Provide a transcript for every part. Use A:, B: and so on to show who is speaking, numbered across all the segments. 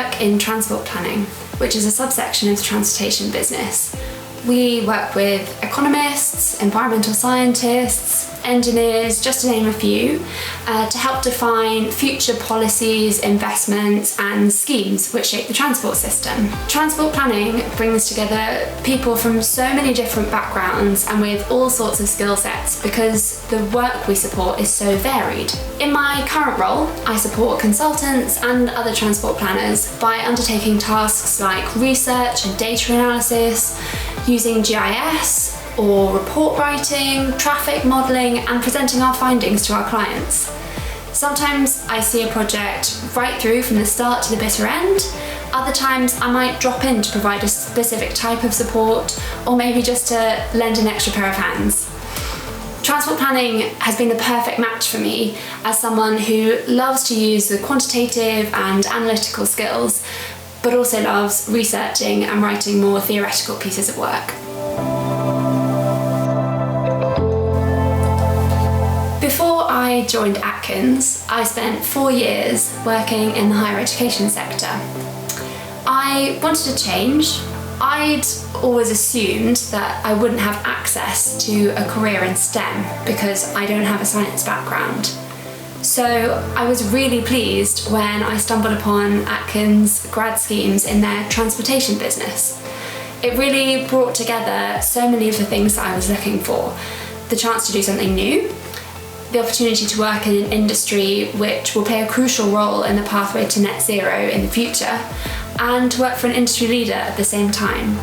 A: work in transport planning, which is a subsection of the transportation business. We work with economists, environmental scientists, engineers, just to name a few, to help define future policies, investments and schemes which shape the transport system. Transport planning brings together people from so many different backgrounds and with all sorts of skill sets because the work we support is so varied. In my current role, I support consultants and other transport planners by undertaking tasks like research and data analysis, using GIS, or report writing, traffic modelling and presenting our findings to our clients. Sometimes I see a project right through from the start to the bitter end. Other times I might drop in to provide a specific type of support or maybe just to lend an extra pair of hands. Transport planning has been the perfect match for me as someone who loves to use the quantitative and analytical skills but also loves researching and writing more theoretical pieces of work. Before I joined Atkins, I spent 4 years working in the higher education sector. I wanted to change. I'd always assumed that I wouldn't have access to a career in STEM because I don't have a science background. So I was really pleased when I stumbled upon Atkins grad schemes in their transportation business. It really brought together so many of the things that I was looking for. The chance to do something new, the opportunity to work in an industry which will play a crucial role in the pathway to net zero in the future, and to work for an industry leader at the same time.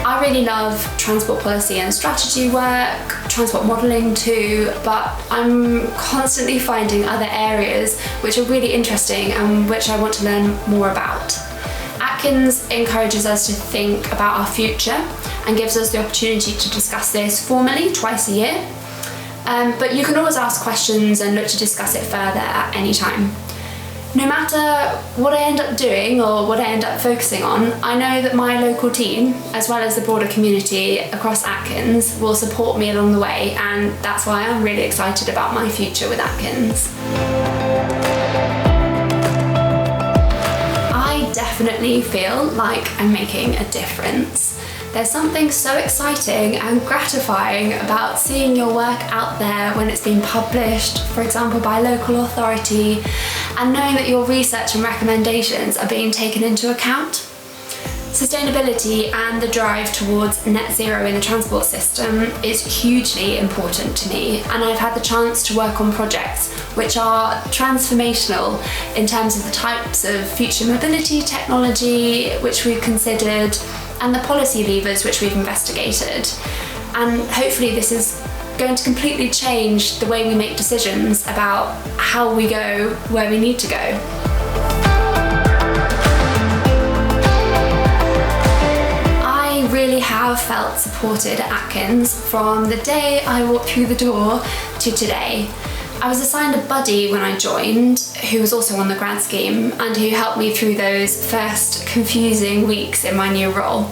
A: I really love transport policy and strategy work, transport modelling too, but I'm constantly finding other areas which are really interesting and which I want to learn more about. Atkins encourages us to think about our future and gives us the opportunity to discuss this formally twice a year. But you can always ask questions and look to discuss it further at any time. No matter what I end up doing or what I end up focusing on, I know that my local team, as well as the broader community across Atkins, will support me along the way, and that's why I'm really excited about my future with Atkins. I definitely feel like I'm making a difference. There's something so exciting and gratifying about seeing your work out there when it's been published, for example, by a local authority, and knowing that your research and recommendations are being taken into account. Sustainability and the drive towards net zero in the transport system is hugely important to me, and I've had the chance to work on projects which are transformational in terms of the types of future mobility technology which we've considered and the policy levers which we've investigated. And hopefully this is going to completely change the way we make decisions about how we go where we need to go. I really have felt supported at Atkins from the day I walked through the door to today. I was assigned a buddy when I joined, who was also on the grad scheme and who helped me through those first confusing weeks in my new role.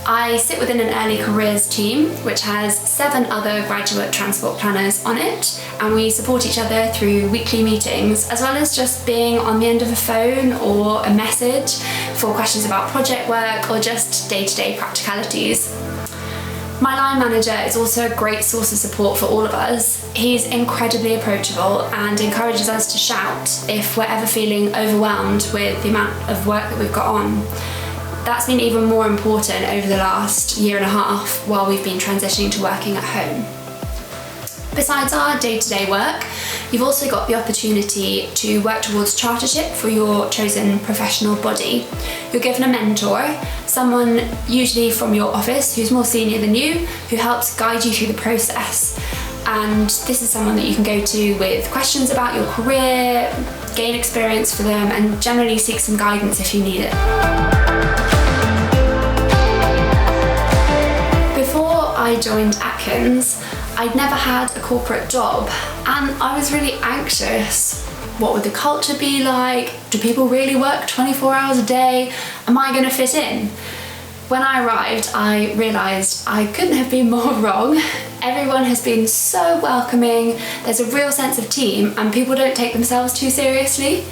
A: I sit within an early careers team which has 7 other graduate transport planners on it, and we support each other through weekly meetings as well as just being on the end of a phone or a message for questions about project work or just day-to-day practicalities. My line manager is also a great source of support for all of us. He's incredibly approachable and encourages us to shout if we're ever feeling overwhelmed with the amount of work that we've got on. That's been even more important over the last year and a half while we've been transitioning to working at home. Besides our day-to-day work, you've also got the opportunity to work towards chartership for your chosen professional body. You're given a mentor, someone usually from your office who's more senior than you, who helps guide you through the process. And this is someone that you can go to with questions about your career, gain experience for them, and generally seek some guidance if you need it. Before I joined Atkins, I'd never had a corporate job, and I was really anxious. What would the culture be like? Do people really work 24 hours a day? Am I going to fit in? When I arrived, I realised I couldn't have been more wrong. Everyone has been so welcoming, there's a real sense of team, and people don't take themselves too seriously.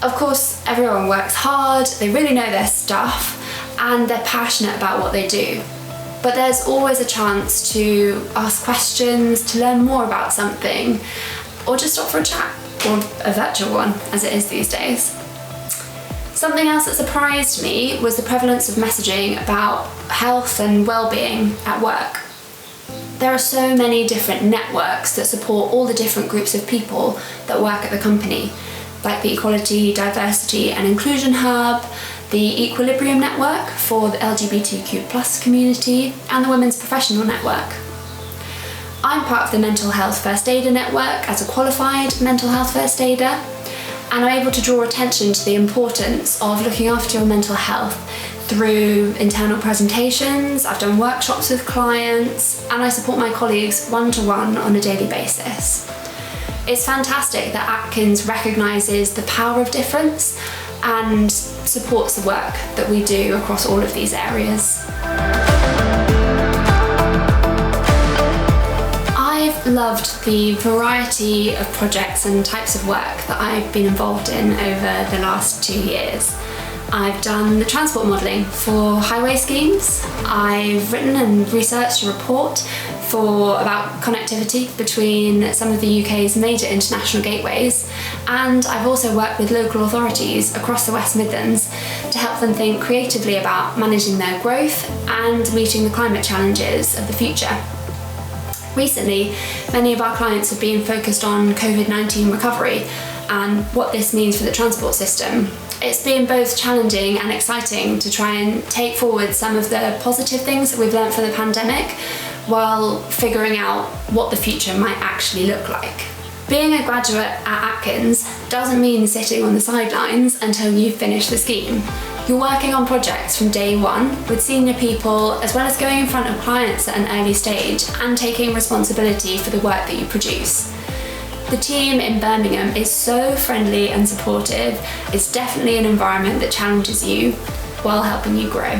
A: Of course, everyone works hard, they really know their stuff, and they're passionate about what they do. But there's always a chance to ask questions, to learn more about something, or just stop for a chat, or a virtual one, as it is these days. Something else that surprised me was the prevalence of messaging about health and well-being at work. There are so many different networks that support all the different groups of people that work at the company, like the Equality, Diversity and Inclusion Hub, the Equilibrium Network for the LGBTQ+ community, and the Women's Professional Network. I'm part of the Mental Health First Aider Network as a qualified mental health first aider, and I'm able to draw attention to the importance of looking after your mental health through internal presentations. I've done workshops with clients, and I support my colleagues one-to-one on a daily basis. It's fantastic that Atkins recognises the power of difference and supports the work that we do across all of these areas. I've loved the variety of projects and types of work that I've been involved in over the last 2 years. I've done the transport modelling for highway schemes. I've written and researched a report about connectivity between some of the UK's major international gateways, and I've also worked with local authorities across the West Midlands to help them think creatively about managing their growth and meeting the climate challenges of the future. Recently, many of our clients have been focused on COVID-19 recovery and what this means for the transport system. It's been both challenging and exciting to try and take forward some of the positive things that we've learned from the pandemic while figuring out what the future might actually look like. Being a graduate at Atkins doesn't mean sitting on the sidelines until you've finished the scheme. You're working on projects from day one with senior people, as well as going in front of clients at an early stage and taking responsibility for the work that you produce. The team in Birmingham is so friendly and supportive. It's definitely an environment that challenges you while helping you grow.